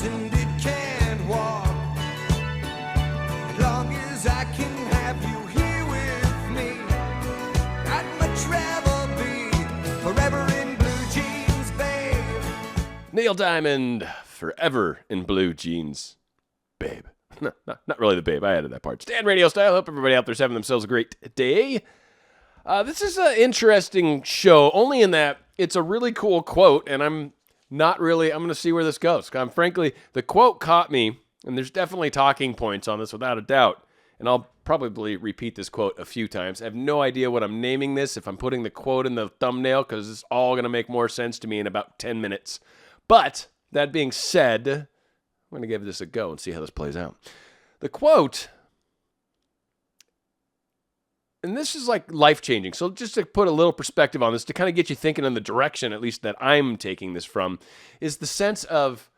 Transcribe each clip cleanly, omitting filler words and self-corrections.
and it can't walk. As long as I can have you here with me, I'd much rather be forever in blue jeans, babe. Neil Diamond, Forever in Blue Jeans, babe. No, not really the babe. I added that part. Stan Radio Style. Hope everybody out there's having themselves a great day. This is an interesting show, only in that it's a really cool quote, and I'm going to see where this goes. Frankly, the quote caught me, and there's definitely talking points on this without a doubt, and I'll probably repeat this quote a few times. I have no idea what I'm naming this, if I'm putting the quote in the thumbnail, because it's all going to make more sense to me in about 10 minutes. But, that being said, I'm going to give this a go and see how this plays out. The quote, and this is like life-changing, so just to put a little perspective on this, to kind of get you thinking in the direction, at least that I'm taking this from, is the sense of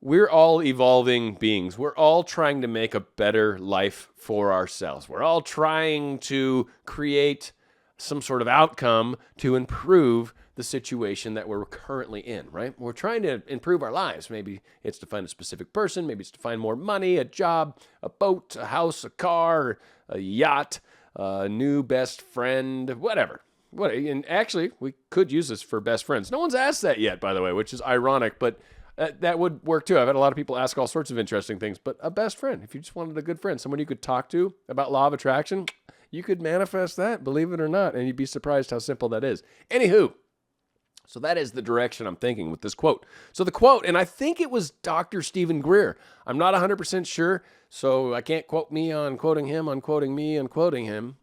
we're all evolving beings. We're all trying to make a better life for ourselves. We're all trying to create some sort of outcome to improve the situation that we're currently in, right? We're trying to improve our lives. Maybe it's to find a specific person. Maybe it's to find more money, a job, a boat, a house, a car, a yacht, a new best friend, whatever. And actually, we could use this for best friends. No one's asked that yet, by the way, which is ironic, but that would work too. I've had a lot of people ask all sorts of interesting things, but a best friend, if you just wanted a good friend, someone you could talk to about law of attraction, you could manifest that, believe it or not, and you'd be surprised how simple that is. Anywho, so that is the direction I'm thinking with this quote. So the quote, and I think it was Dr. Stephen Greer. I'm not 100% sure, so I can't quote me on quoting him, on quoting me, on quoting him.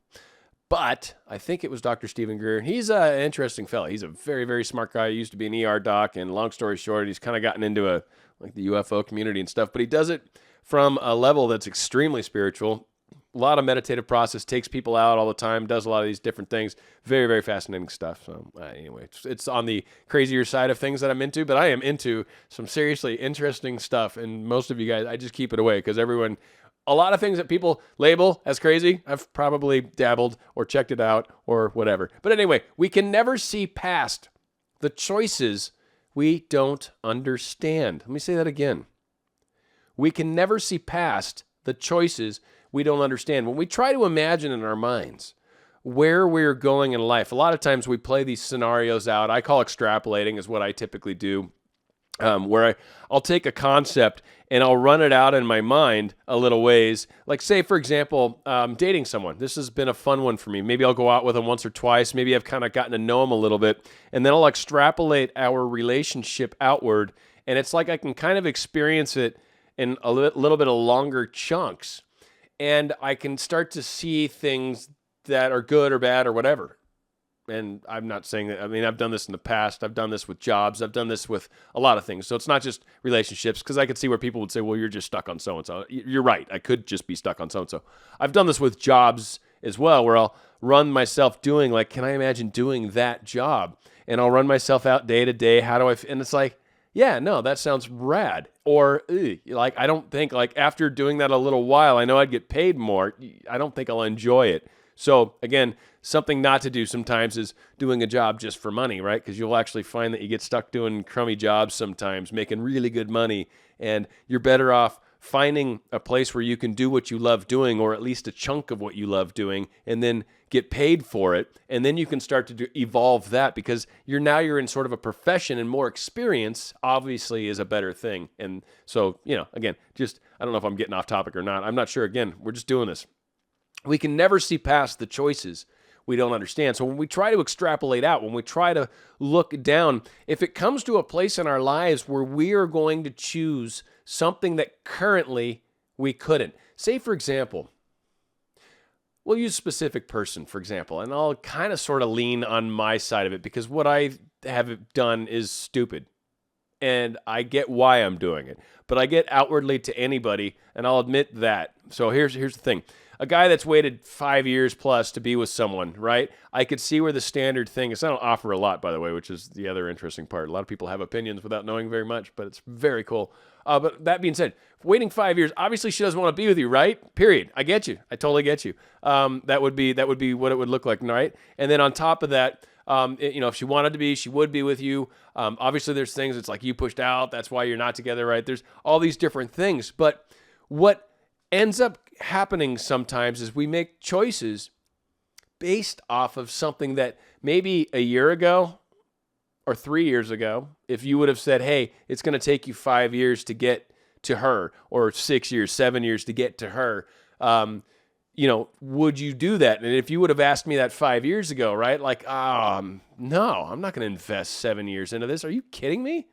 But I think it was Dr. Stephen Greer. He's an interesting fella. He's a very, very smart guy. He used to be an ER doc, and long story short, he's kind of gotten into the UFO community and stuff. But he does it from a level that's extremely spiritual. A lot of meditative process, takes people out all the time, does a lot of these different things. Very, very fascinating stuff. So anyway, it's on the crazier side of things that I'm into, but I am into some seriously interesting stuff. And most of you guys, I just keep it away because a lot of things that people label as crazy, I've probably dabbled or checked it out or whatever. But anyway, we can never see past the choices we don't understand. Let me say that again. We can never see past the choices we don't understand. When we try to imagine in our minds where we're going in life, a lot of times we play these scenarios out. I call extrapolating is what I typically do, where I'll take a concept and I'll run it out in my mind a little ways. Like say, for example, dating someone. This has been a fun one for me. Maybe I'll go out with them once or twice. Maybe I've kind of gotten to know them a little bit. And then I'll extrapolate our relationship outward. And it's like I can kind of experience it in a little bit of longer chunks. And I can start to see things that are good or bad or whatever. And I'm not saying that, I've done this in the past. I've done this with jobs. I've done this with a lot of things. So it's not just relationships, because I could see where people would say, well, you're just stuck on so-and-so. You're right. I could just be stuck on so-and-so. I've done this with jobs as well, where I'll run myself doing, like, can I imagine doing that job? And I'll run myself out day to day. And it's like, yeah, no, that sounds rad. Or I don't think, after doing that a little while, I know I'd get paid more. I don't think I'll enjoy it. So again, something not to do sometimes is doing a job just for money, right? Because you'll actually find that you get stuck doing crummy jobs sometimes, making really good money, and you're better off finding a place where you can do what you love doing, or at least a chunk of what you love doing, and then get paid for it. And then you can start to evolve that, because you're in sort of a profession, and more experience obviously is a better thing. And so, again, I don't know if I'm getting off topic or not. I'm not sure. Again, we're just doing this. We can never see past the choices we don't understand. So when we try to extrapolate out, when we try to look down, if it comes to a place in our lives where we are going to choose something that currently we couldn't. Say, for example, we'll use a specific person, for example, and I'll kind of sort of lean on my side of it, because what I have done is stupid. And I get why I'm doing it, but I get outwardly to anybody, and I'll admit that. So here's the thing. A guy that's waited 5 years plus to be with someone, right? I could see where the standard thing is. I don't offer a lot, by the way, which is the other interesting part. A lot of people have opinions without knowing very much, but it's very cool. But that being said, waiting 5 years, obviously she doesn't want to be with you, right? Period. I get you. I totally get you. That would be what it would look like, right? And then on top of that, If she wanted to be, she would be with you. Obviously, there's things it's like you pushed out. That's why you're not together, right? There's all these different things. But what ends up happening sometimes is we make choices based off of something that maybe a year ago or 3 years ago, if you would have said, hey, it's going to take you 5 years to get to her, or 6 years, 7 years to get to her, would you do that? And if you would have asked me that 5 years ago, right? Like, no, I'm not going to invest 7 years into this. Are you kidding me?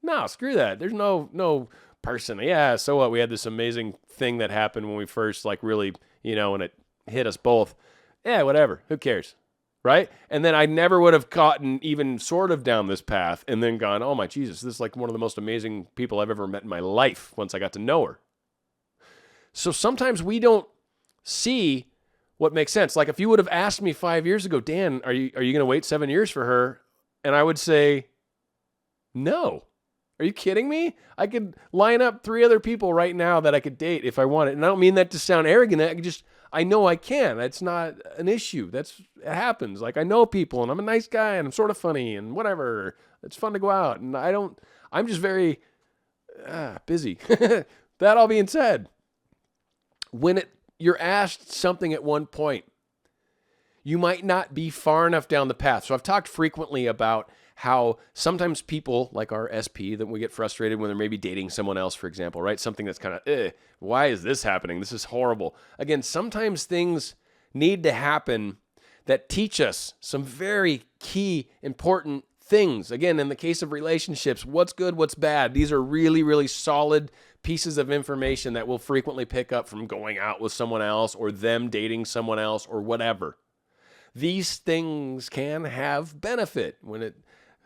No, screw that. There's no person. Yeah, so what? We had this amazing thing that happened when we first, like, really, and it hit us both. Yeah, whatever. Who cares? Right? And then I never would have gotten even sort of down this path and then gone, oh my Jesus, this is like one of the most amazing people I've ever met in my life once I got to know her. So sometimes we don't see what makes sense. Like if you would have asked me 5 years ago, Dan, are you going to wait 7 years for her? And I would say, no. Are you kidding me? I could line up 3 other people right now that I could date if I wanted. And I don't mean that to sound arrogant. I know I can. That's not an issue. It happens. Like I know people and I'm a nice guy and I'm sort of funny and whatever. It's fun to go out. And I'm just very busy. That all being said, when you're asked something at one point, you might not be far enough down the path. So I've talked frequently about how sometimes people like our SP that we get frustrated when they're maybe dating someone else, for example, right? Something that's kind of, why is this happening? This is horrible. Again, sometimes things need to happen that teach us some very key, important things. Again, in the case of relationships, what's good, what's bad? These are really, really solid pieces of information that we'll frequently pick up from going out with someone else or them dating someone else or whatever. These things can have benefit when it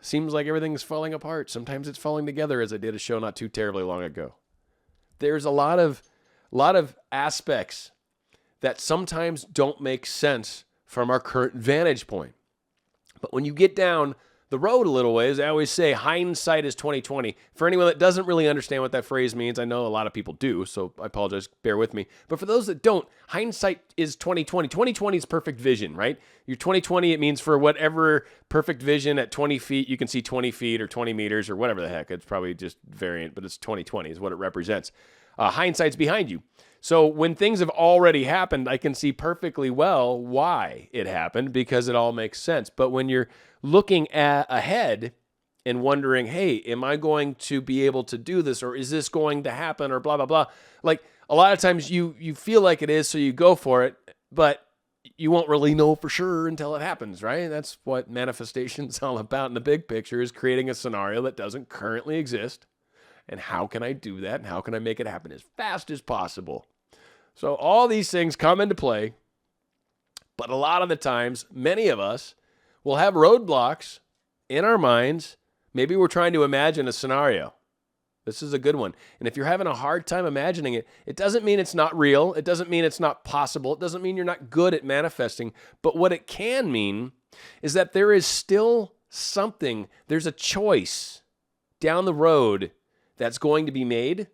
seems like everything's falling apart. Sometimes it's falling together, as I did a show not too terribly long ago. There's a lot of aspects that sometimes don't make sense from our current vantage point. But when you get down the road a little ways, I always say hindsight is 2020. For anyone that doesn't really understand what that phrase means, I know a lot of people do, so I apologize, bear with me. But for those that don't, hindsight is 2020. 2020 is perfect vision, right? Your 2020, it means for whatever perfect vision at 20 feet, you can see 20 feet or 20 meters or whatever the heck. It's probably just variant, but it's 2020 is what it represents. Hindsight's behind you. So when things have already happened, I can see perfectly well why it happened because it all makes sense. But when you're looking ahead and wondering, hey, am I going to be able to do this, or is this going to happen, or blah, blah, blah. Like a lot of times you feel like it is, so you go for it, but you won't really know for sure until it happens, right? That's what manifestation is all about in the big picture, is creating a scenario that doesn't currently exist. And how can I do that? And how can I make it happen as fast as possible? So all these things come into play, but a lot of the times, many of us will have roadblocks in our minds. Maybe we're trying to imagine a scenario. This is a good one. And if you're having a hard time imagining it, it doesn't mean it's not real. It doesn't mean it's not possible. It doesn't mean you're not good at manifesting. But what it can mean is that there is still something, there's a choice down the road that's going to be made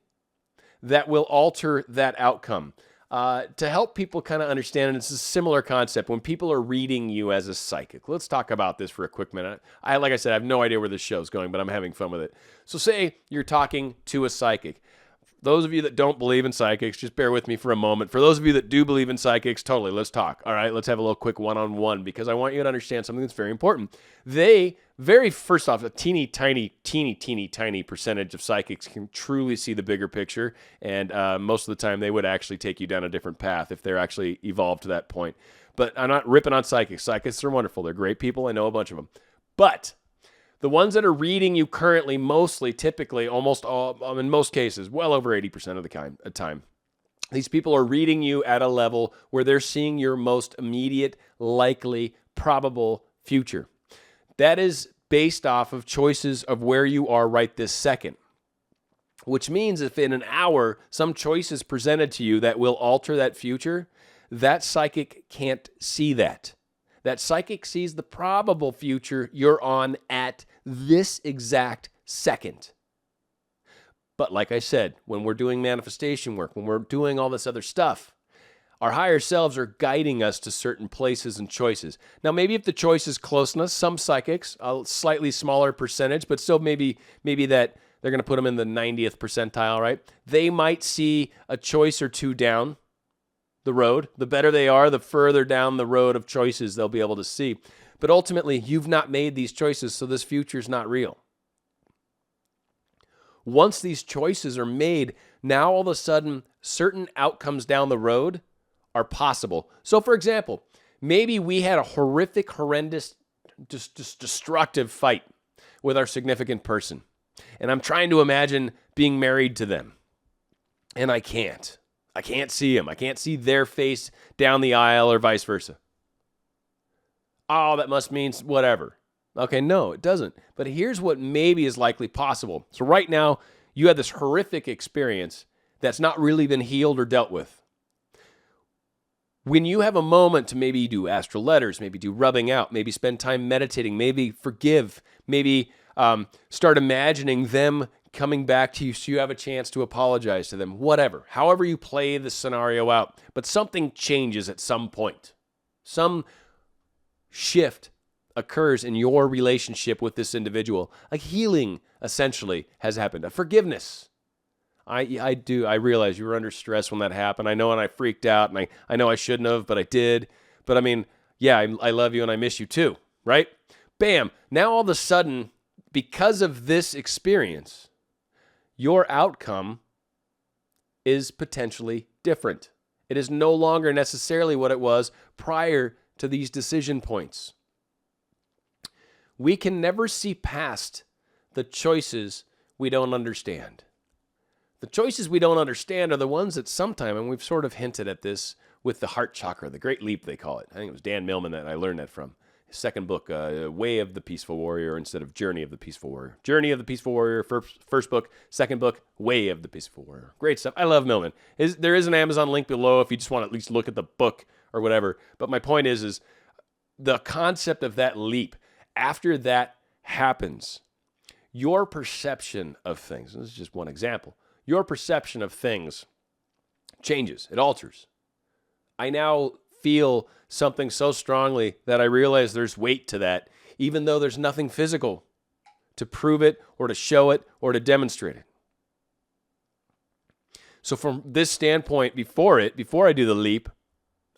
that will alter that outcome. To help people kind of understand, and it's a similar concept, when people are reading you as a psychic. Let's talk about this for a quick minute. Like I said, I have no idea where this show's going, but I'm having fun with it. So say you're talking to a psychic. Those of you that don't believe in psychics, just bear with me for a moment. For those of you that do believe in psychics, totally, let's talk. All right, let's have a little quick one-on-one, because I want you to understand something that's very important. First off, a teeny tiny percentage of psychics can truly see the bigger picture, and most of the time they would actually take you down a different path if they're actually evolved to that point. But I'm not ripping on psychics. Psychics are wonderful. They're great people. I know a bunch of them. But the ones that are reading you currently, typically, almost all, in most cases, well over 80% of the time, these people are reading you at a level where they're seeing your most immediate, likely, probable future. That is based off of choices of where you are right this second, which means if in an hour some choice is presented to you that will alter that future, that psychic can't see that. That psychic sees the probable future you're on at this exact second. But like I said, when we're doing manifestation work, when we're doing all this other stuff, Our higher selves are guiding us to certain places and choices. Now, maybe if the choice is closeness, some psychics, a slightly smaller percentage, but still maybe that they're going to put them in the 90th percentile, right? They might see a choice or two down the road. The better they are, the further down the road of choices they'll be able to see. But ultimately, you've not made these choices, so this future is not real. Once these choices are made, now all of a sudden, certain outcomes down the road are possible. So, for example, maybe we had a horrific, horrendous, just destructive fight with our significant person. And I'm trying to imagine being married to them. And I can't. I can't see them. I can't see their face down the aisle or vice versa. Oh, that must mean whatever. Okay, no, it doesn't. But here's what maybe is likely possible. So right now, you had this horrific experience that's not really been healed or dealt with. When you have a moment to maybe do astral letters, maybe do rubbing out, maybe spend time meditating, maybe forgive, maybe start imagining them coming back to you so you have a chance to apologize to them, whatever, however you play the scenario out. But something changes at some point. Some shift occurs in your relationship with this individual. A healing, essentially, has happened. A forgiveness. I realize you were under stress when that happened. I know, and I freaked out, and I know I shouldn't have, but I did. But I mean, yeah, I love you and I miss you too, right? Bam. Now all of a sudden, because of this experience, your outcome is potentially different. It is no longer necessarily what it was prior to these decision points. We can never see past the choices we don't understand. The choices we don't understand are the ones that sometime, and we've sort of hinted at this with the heart chakra, the Great Leap, they call it. I think it was Dan Millman that I learned that from. His second book, Way of the Peaceful Warrior, instead of Journey of the Peaceful Warrior. Journey of the Peaceful Warrior, first book. Second book, Way of the Peaceful Warrior. Great stuff. I love Millman. There is an Amazon link below if you just want to at least look at the book or whatever. But my point is the concept of that leap, after that happens, your perception of things, this is just one example, your perception of things changes. It alters. I now feel something so strongly that I realize there's weight to that, even though there's nothing physical to prove it or to show it or to demonstrate it. So from this standpoint, before I do the leap,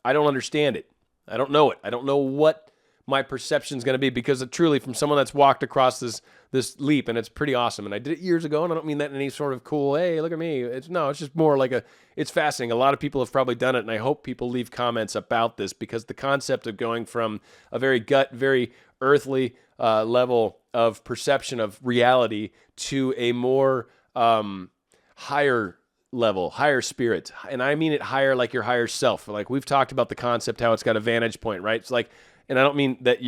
I don't understand it. I don't know it. I don't know what my perception is going to be, because truly, from someone that's walked across this leap, and it's pretty awesome. And I did it years ago, and I don't mean that in any sort of cool, hey, look at me. It's just more like it's fascinating. A lot of people have probably done it, and I hope people leave comments about this, because the concept of going from a very gut, very earthly level of perception of reality to a more higher level, higher spirit. And I mean it higher like your higher self. Like we've talked about the concept, how it's got a vantage point, right? It's like, and I don't mean that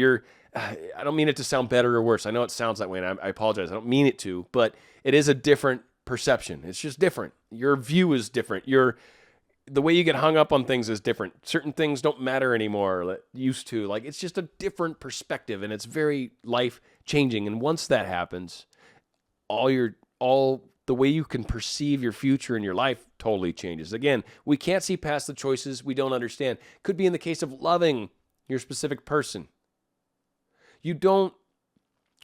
I don't mean it to sound better or worse. I know it sounds that way, and I apologize. I don't mean it to, but it is a different perception. It's just different. Your view is different. The way you get hung up on things is different. Certain things don't matter anymore, like used to. Like it's just a different perspective, and it's very life changing. And once that happens, all the way you can perceive your future and your life totally changes. Again, we can't see past the choices we don't understand. Could be in the case of loving your specific person. You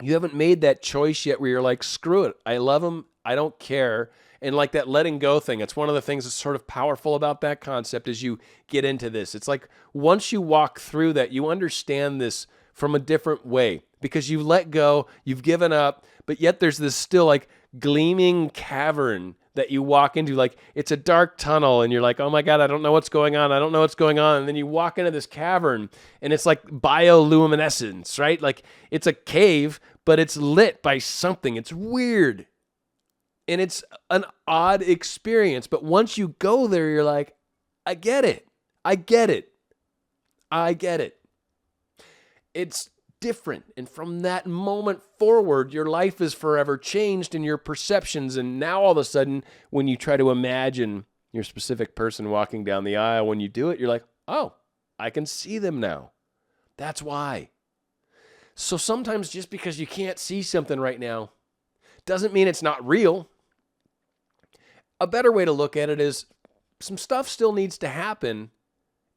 haven't made that choice yet where you're like, screw it. I love them. I don't care. And like that letting go thing, it's one of the things that's sort of powerful about that concept as you get into this. It's like once you walk through that, you understand this from a different way, because you've let go, you've given up, but yet there's this still like gleaming cavern that you walk into. Like it's a dark tunnel and you're like, oh my God, I don't know what's going on. I don't know what's going on. And then you walk into this cavern and it's like bioluminescence, right? Like it's a cave, but it's lit by something. It's weird. And it's an odd experience. But once you go there, you're like, I get it. I get it. I get it. It's different. And from that moment forward, your life is forever changed in your perceptions. And now all of a sudden, when you try to imagine your specific person walking down the aisle, when you do it, you're like, oh, I can see them now. That's why. So sometimes just because you can't see something right now doesn't mean it's not real. A better way to look at it is some stuff still needs to happen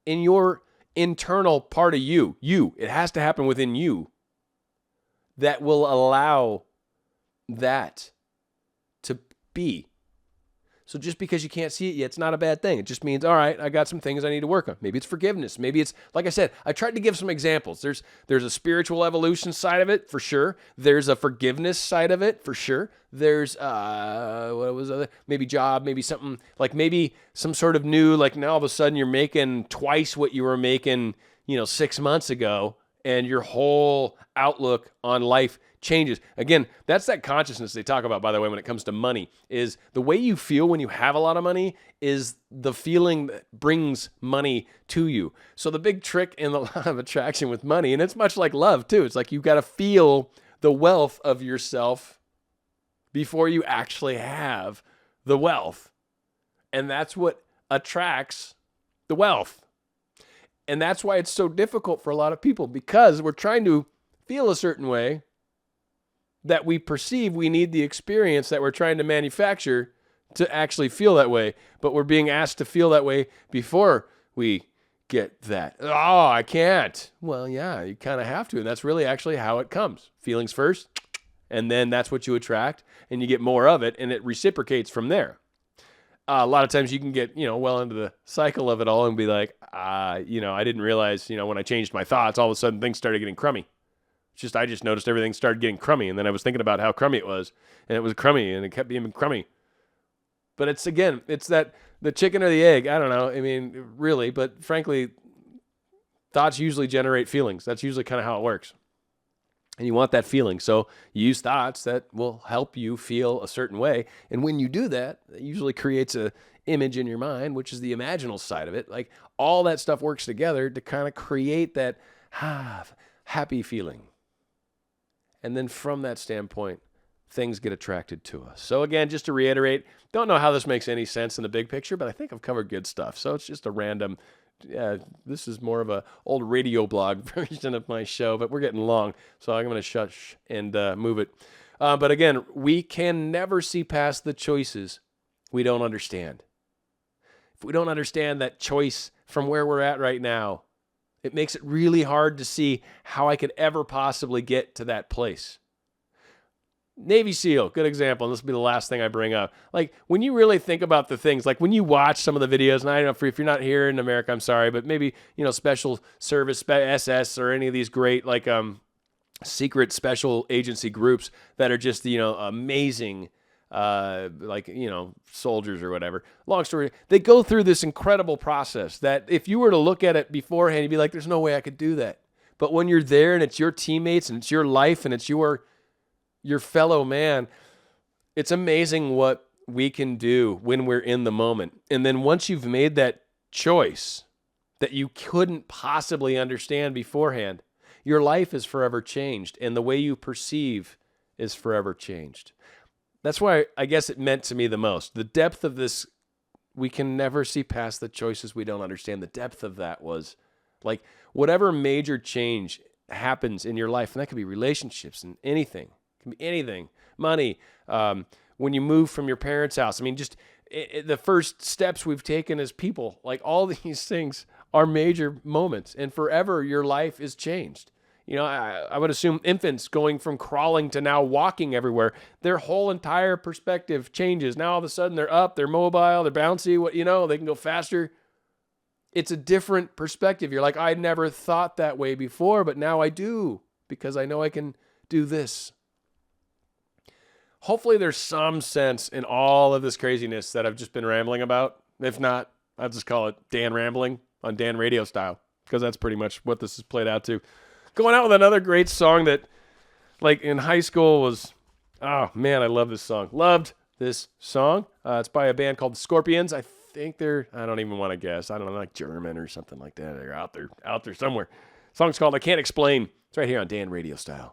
in your internal part of you. It has to happen within you that will allow that to be. So just because you can't see it yet, it's not a bad thing. It just means, all right, I got some things I need to work on. Maybe it's forgiveness. Maybe it's, like I said, I tried to give some examples. There's a spiritual evolution side of it, for sure. There's a forgiveness side of it, for sure. There's, what was other? Maybe job, maybe something, like maybe some sort of new, like now all of a sudden you're making twice what you were making, 6 months ago, and your whole outlook on life changes. Again, that's that consciousness they talk about, by the way, when it comes to money, is the way you feel when you have a lot of money is the feeling that brings money to you. So the big trick in the law of attraction with money, and it's much like love too, it's like you've got to feel the wealth of yourself before you actually have the wealth. And that's what attracts the wealth. And that's why it's so difficult for a lot of people, because we're trying to feel a certain way that we perceive we need the experience that we're trying to manufacture to actually feel that way. But we're being asked to feel that way before we get that. Oh, I can't. Well, yeah, you kind of have to. And that's really actually how it comes. Feelings first, and then that's what you attract, and you get more of it, and it reciprocates from there. A lot of times you can get, well into the cycle of it all and be like, I didn't realize, when I changed my thoughts, all of a sudden things started getting crummy. I just noticed everything started getting crummy, and then I was thinking about how crummy it was, and it was crummy, and it kept being crummy. But it's that the chicken or the egg. I don't know. I mean, really, but frankly, thoughts usually generate feelings. That's usually kind of how it works. And you want that feeling. So you use thoughts that will help you feel a certain way. And when you do that, it usually creates an image in your mind, which is the imaginal side of it. Like all that stuff works together to kind of create that happy feeling. And then from that standpoint, things get attracted to us. So again, just to reiterate, don't know how this makes any sense in the big picture, but I think I've covered good stuff. So it's just a random, this is more of a old radio blog version of my show, but we're getting long, so I'm going to shush and move it. But again, we can never see past the choices we don't understand. If we don't understand that choice from where we're at right now, it makes it really hard to see how I could ever possibly get to that place. Navy SEAL, good example. And this will be the last thing I bring up. Like when you really think about the things, like when you watch some of the videos, and I don't know if you're not here in America, I'm sorry, but maybe, special service, SS, or any of these great, like, secret special agency groups that are just, amazing, soldiers or whatever. Long story, they go through this incredible process that if you were to look at it beforehand, you'd be like, there's no way I could do that. But when you're there and it's your teammates and it's your life and it's your fellow man, it's amazing what we can do when we're in the moment. And then once you've made that choice that you couldn't possibly understand beforehand, your life is forever changed and the way you perceive is forever changed. That's why I guess it meant to me the most. The depth of this, we can never see past the choices we don't understand. The depth of that was like whatever major change happens in your life, and that could be relationships and anything. Can be anything, money, when you move from your parents' house. I mean, just the first steps we've taken as people, like all these things are major moments, and forever your life is changed. I would assume infants going from crawling to now walking everywhere, their whole entire perspective changes. Now all of a sudden they're up, they're mobile, they're bouncy, they can go faster. It's a different perspective. You're like, I never thought that way before, but now I do because I know I can do this. Hopefully there's some sense in all of this craziness that I've just been rambling about. If not, I'll just call it Dan Rambling on Dan RadioStyle, because that's pretty much what this has played out to. Going out with another great song that, like, in high school was, oh, man, I love this song. Loved this song. It's by a band called the Scorpions. I think I don't even want to guess. I don't know, like German or something like that. They're out there somewhere. The song's called I Can't Explain. It's right here on Dan RadioStyle.